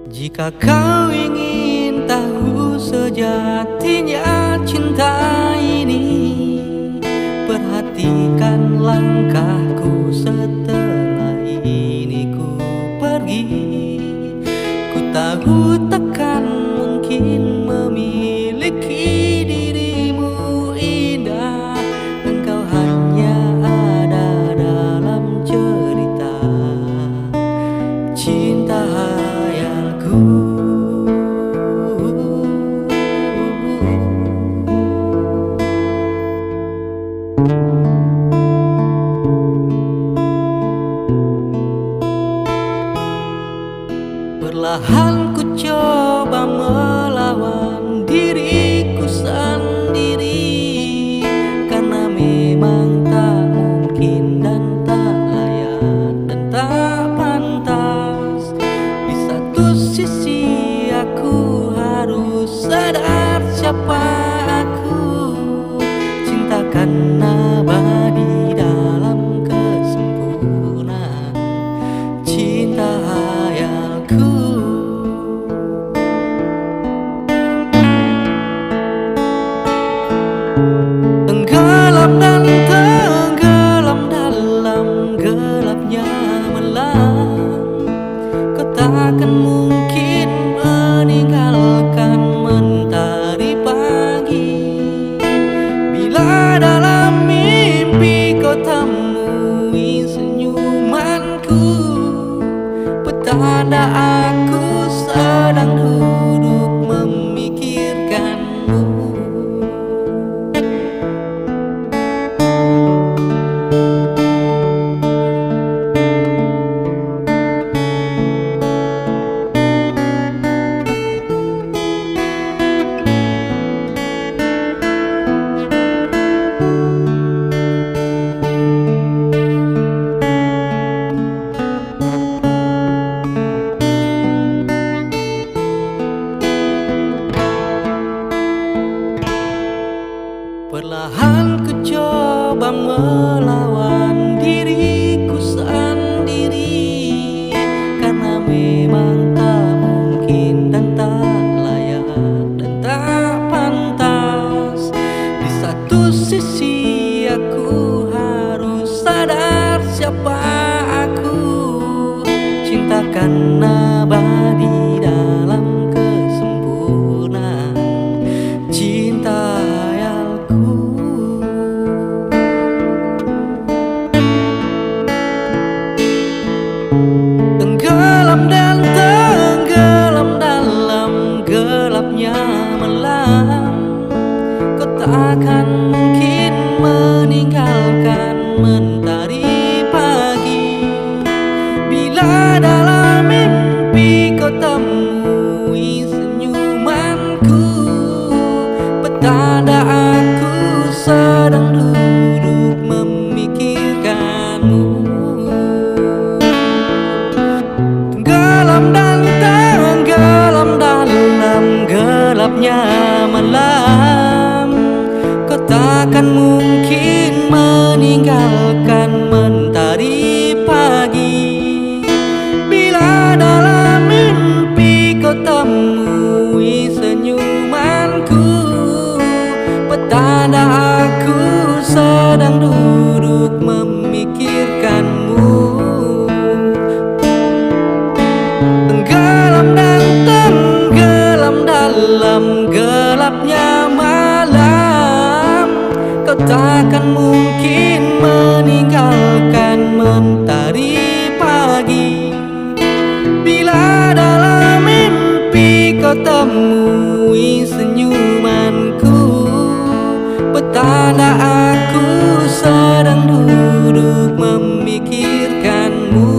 Jika kau ingin tahu sejatinya cinta ini, perhatikan langkahku setelah ini ku pergi. Ku tahu takkan mungkin memiliki dirimu indah. Engkau hanya ada dalam cerita cinta hayalku. Perlahan ku coba melawan diriku sendiri, karena memang tak mungkin dan tak layak dan tak pantas. Di satu sisi aku harus sadar siapa aku. Cinta kan abadi dalam kesempurnaan cinta hayalku. Tenggelam dan tenggelam dalam gelapnya malam. Kau takkan mungkin meninggalkan mentari pagi. Bila dalam mimpi kau temui senyumanku, petanda aku sedang duduk memikirkanmu. Perlahan ku coba melawan diriku sendiri, karena memang tak mungkin dan tak layak dan tak pantas. Di satu sisi aku harus sadar siapa aku. Cinta kan abadi dalam kesempurnaan cinta. Tenggelam dan tenggelam dalam gelapnya malam. Kau takkan mungkin meninggalkan mentari pagi. Bila dalam mimpi kau temui senyumanku, petanda aku sedang duduk memikirkanmu. Dan tenggelam dalam gelapnya malam. Kau takkan mungkin meninggalkan mentari pagi. Bila dalam mimpi kau temui senyumanku, petanda aku sedang duduk memikirkanmu. Dalam gelapnya malam, kau takkan mungkin meninggalkan mentari pagi. Bila dalam mimpi kau temui senyumanku, petanda aku sedang duduk memikirkanmu.